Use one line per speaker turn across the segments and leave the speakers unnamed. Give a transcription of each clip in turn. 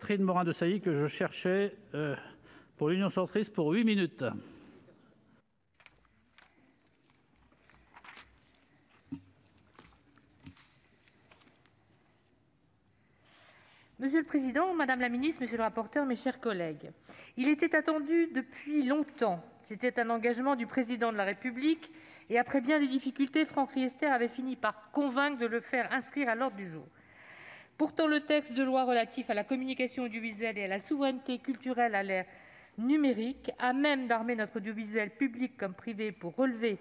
Catherine Morin-Desailly, que je cherchais pour l'Union centriste pour 8 minutes.
Monsieur le président, madame la ministre, monsieur le rapporteur, mes chers collègues, il était attendu depuis longtemps. C'était un engagement du président de la République et après bien des difficultés, Franck Riester avait fini par convaincre de le faire inscrire à l'ordre du jour. Pourtant, le texte de loi relatif à la communication audiovisuelle et à la souveraineté culturelle à l'ère numérique, à même d'armer notre audiovisuel public comme privé pour relever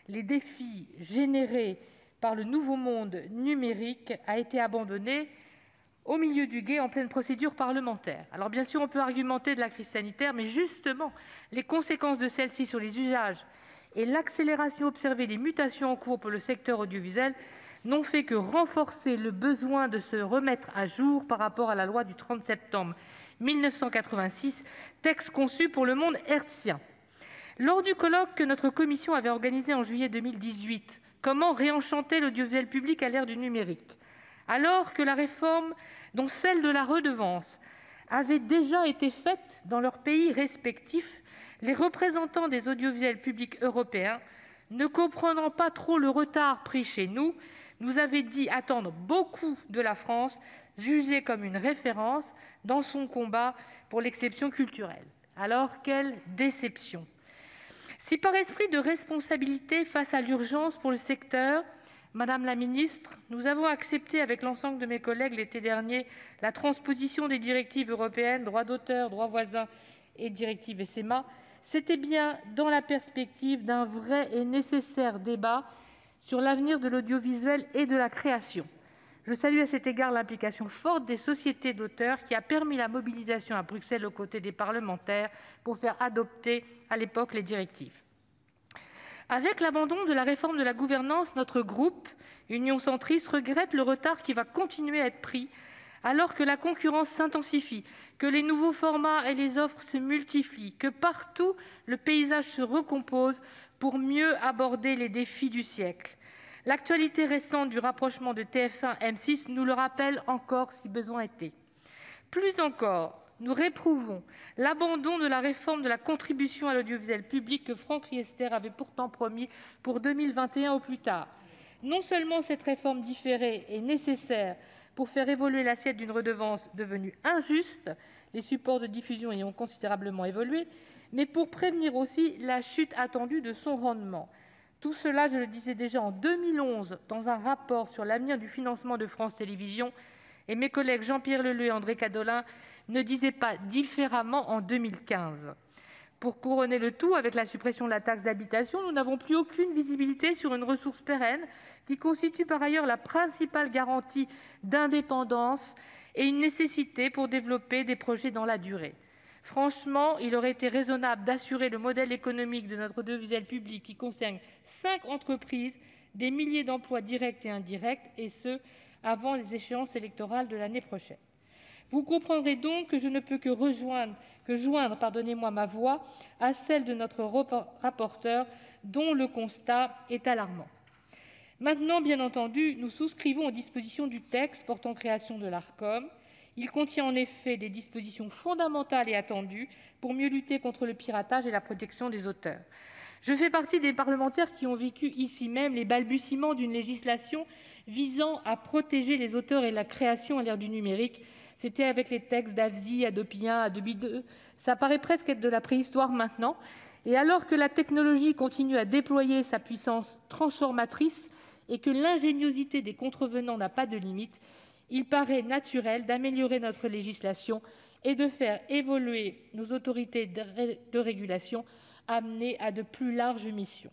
les défis générés par le nouveau monde numérique, a été abandonné au milieu du gué en pleine procédure parlementaire. Alors bien sûr, on peut argumenter de la crise sanitaire, mais justement, les conséquences de celle-ci sur les usages et l'accélération observée des mutations en cours pour le secteur audiovisuel n'ont fait que renforcer le besoin de se remettre à jour par rapport à la loi du 30 septembre 1986, texte conçu pour le monde hertzien. Lors du colloque que notre commission avait organisé en juillet 2018, « Comment réenchanter l'audiovisuel public à l'ère du numérique ?» Alors que la réforme, dont celle de la redevance, avait déjà été faite dans leurs pays respectifs, les représentants des audiovisuels publics européens, ne comprenant pas trop le retard pris chez nous, nous avaient dit attendre beaucoup de la France, jugée comme une référence dans son combat pour l'exception culturelle. Alors, quelle déception! Si par esprit de responsabilité face à l'urgence pour le secteur, Madame la ministre, nous avons accepté avec l'ensemble de mes collègues l'été dernier la transposition des directives européennes, droit d'auteur, droit voisin et directive SMA. C'était bien dans la perspective d'un vrai et nécessaire débat sur l'avenir de l'audiovisuel et de la création. Je salue à cet égard l'implication forte des sociétés d'auteurs qui a permis la mobilisation à Bruxelles aux côtés des parlementaires pour faire adopter à l'époque les directives. Avec l'abandon de la réforme de la gouvernance, notre groupe, Union centriste, regrette le retard qui va continuer à être pris alors que la concurrence s'intensifie, que les nouveaux formats et les offres se multiplient, que partout le paysage se recompose pour mieux aborder les défis du siècle. L'actualité récente du rapprochement de TF1-M6 nous le rappelle encore si besoin était. Plus encore, nous réprouvons l'abandon de la réforme de la contribution à l'audiovisuel public que Franck Riester avait pourtant promis pour 2021 au plus tard. Non seulement cette réforme différée est nécessaire pour faire évoluer l'assiette d'une redevance devenue injuste, les supports de diffusion ayant considérablement évolué, mais pour prévenir aussi la chute attendue de son rendement. Tout cela, je le disais déjà en 2011 dans un rapport sur l'avenir du financement de France Télévisions, et mes collègues Jean-Pierre Leleux et André Cadolin ne disaient pas différemment en 2015. Pour couronner le tout, avec la suppression de la taxe d'habitation, nous n'avons plus aucune visibilité sur une ressource pérenne qui constitue par ailleurs la principale garantie d'indépendance et une nécessité pour développer des projets dans la durée. Franchement, il aurait été raisonnable d'assurer le modèle économique de notre audiovisuel public qui concerne 5 entreprises, des milliers d'emplois directs et indirects, et ce, avant les échéances électorales de l'année prochaine. Vous comprendrez donc que je ne peux que joindre ma voix à celle de notre rapporteur, dont le constat est alarmant. Maintenant, bien entendu, nous souscrivons aux dispositions du texte portant création de l'Arcom. Il contient en effet des dispositions fondamentales et attendues pour mieux lutter contre le piratage et la protection des auteurs. Je fais partie des parlementaires qui ont vécu ici même les balbutiements d'une législation visant à protéger les auteurs et la création à l'ère du numérique. C'était avec les textes d'AVSI, Adopi 1, Adopi 2. Ça paraît presque être de la préhistoire maintenant. Et alors que la technologie continue à déployer sa puissance transformatrice et que l'ingéniosité des contrevenants n'a pas de limite, il paraît naturel d'améliorer notre législation et de faire évoluer nos autorités de régulation amenées à de plus larges missions.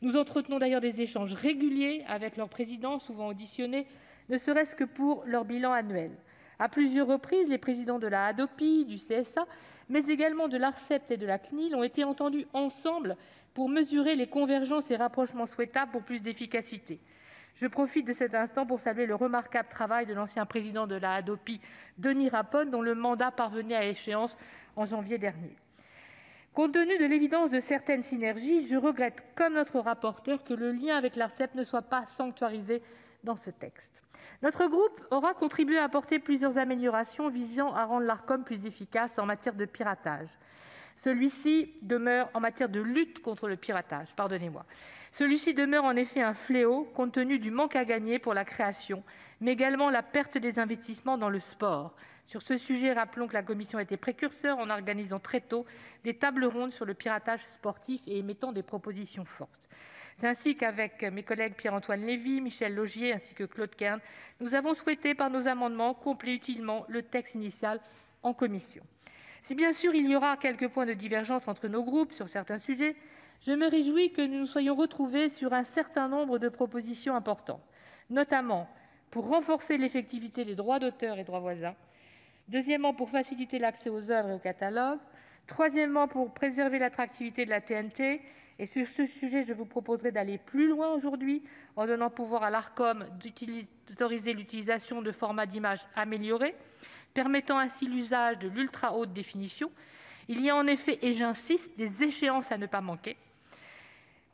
Nous entretenons d'ailleurs des échanges réguliers avec leurs présidents, souvent auditionnés, ne serait-ce que pour leur bilan annuel. À plusieurs reprises, les présidents de la Hadopi, du CSA, mais également de l'ARCEP et de la CNIL ont été entendus ensemble pour mesurer les convergences et rapprochements souhaitables pour plus d'efficacité. Je profite de cet instant pour saluer le remarquable travail de l'ancien président de la Hadopi, Denis Rapone, dont le mandat parvenait à échéance en janvier dernier. Compte tenu de l'évidence de certaines synergies, je regrette, comme notre rapporteur, que le lien avec l'ARCEP ne soit pas sanctuarisé dans ce texte. Notre groupe aura contribué à apporter plusieurs améliorations visant à rendre l'Arcom plus efficace en matière de piratage. Celui-ci demeure en matière de lutte contre le piratage, Celui-ci demeure en effet un fléau compte tenu du manque à gagner pour la création, mais également la perte des investissements dans le sport. Sur ce sujet, rappelons que la Commission a été précurseur en organisant très tôt des tables rondes sur le piratage sportif et émettant des propositions fortes. C'est ainsi qu'avec mes collègues Pierre-Antoine Levi, Michel Laugier ainsi que Claude Kern, nous avons souhaité par nos amendements combler utilement le texte initial en commission. Si bien sûr il y aura quelques points de divergence entre nos groupes sur certains sujets, je me réjouis que nous nous soyons retrouvés sur un certain nombre de propositions importantes, notamment pour renforcer l'effectivité des droits d'auteur et droits voisins, deuxièmement pour faciliter l'accès aux œuvres et aux catalogues, troisièmement pour préserver l'attractivité de la TNT. Et sur ce sujet, je vous proposerai d'aller plus loin aujourd'hui en donnant pouvoir à l'Arcom d'autoriser l'utilisation de formats d'images améliorés, permettant ainsi l'usage de l'ultra haute définition. Il y a en effet, et j'insiste, des échéances à ne pas manquer.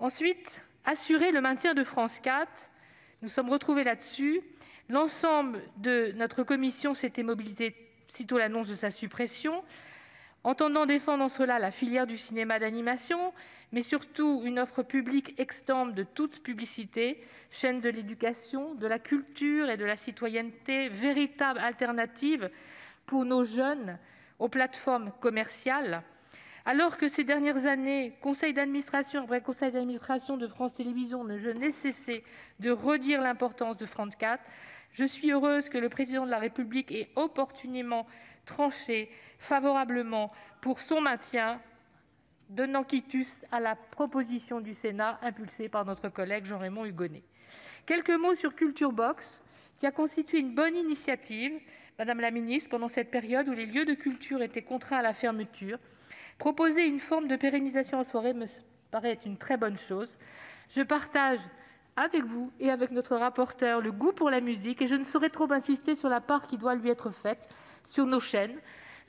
Ensuite, assurer le maintien de France 4. Nous sommes retrouvés là-dessus. L'ensemble de notre commission s'était mobilisé sitôt l'annonce de sa suppression, entendant défendre en cela la filière du cinéma d'animation, mais surtout une offre publique exempte de toute publicité, chaîne de l'éducation, de la culture et de la citoyenneté, véritable alternative pour nos jeunes aux plateformes commerciales. Alors que ces dernières années, conseil d'administration après conseil d'administration de France Télévisions, je n'ai cessé de redire l'importance de France 4, je suis heureuse que le Président de la République ait opportunément tranché favorablement pour son maintien, donnant quitus à la proposition du Sénat impulsée par notre collègue Jean-Raymond Hugonet. Quelques mots sur Culture Box, qui a constitué une bonne initiative, Madame la Ministre, pendant cette période où les lieux de culture étaient contraints à la fermeture. Proposer une forme de pérennisation en soirée me paraît être une très bonne chose. Je partage avec vous et avec notre rapporteur le goût pour la musique et je ne saurais trop insister sur la part qui doit lui être faite sur nos chaînes.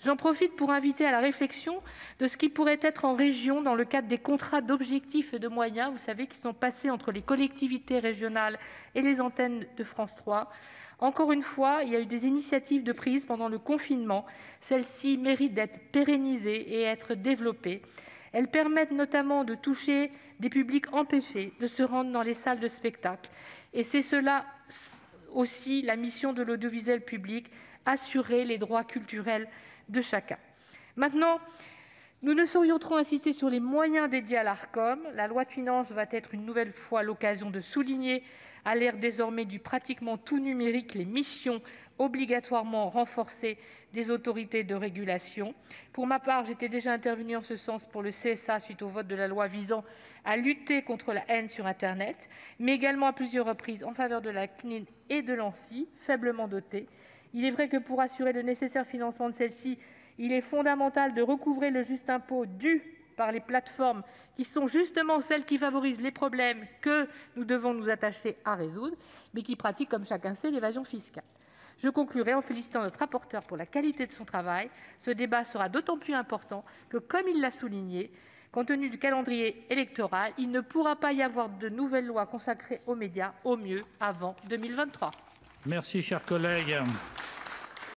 J'en profite pour inviter à la réflexion de ce qui pourrait être en région dans le cadre des contrats d'objectifs et de moyens, vous savez, qui sont passés entre les collectivités régionales et les antennes de France 3. Encore une fois, il y a eu des initiatives de prise pendant le confinement. Celles-ci méritent d'être pérennisées et être développées. Elles permettent notamment de toucher des publics empêchés de se rendre dans les salles de spectacle. Et c'est cela aussi la mission de l'audiovisuel public, assurer les droits culturels de chacun. Maintenant, nous ne saurions trop insister sur les moyens dédiés à l'Arcom. La loi de finances va être une nouvelle fois l'occasion de souligner, à l'ère désormais du pratiquement tout numérique, les missions obligatoirement renforcées des autorités de régulation. Pour ma part, j'étais déjà intervenue en ce sens pour le CSA suite au vote de la loi visant à lutter contre la haine sur Internet, mais également à plusieurs reprises en faveur de la CNIL et de l'ANSSI, faiblement dotées. Il est vrai que pour assurer le nécessaire financement de celle-ci, il est fondamental de recouvrer le juste impôt dû par les plateformes qui sont justement celles qui favorisent les problèmes que nous devons nous attacher à résoudre, mais qui pratiquent, comme chacun sait, l'évasion fiscale. Je conclurai en félicitant notre rapporteur pour la qualité de son travail. Ce débat sera d'autant plus important que, comme il l'a souligné, compte tenu du calendrier électoral, il ne pourra pas y avoir de nouvelles lois consacrées aux médias, au mieux avant 2023.
Merci, chers collègues.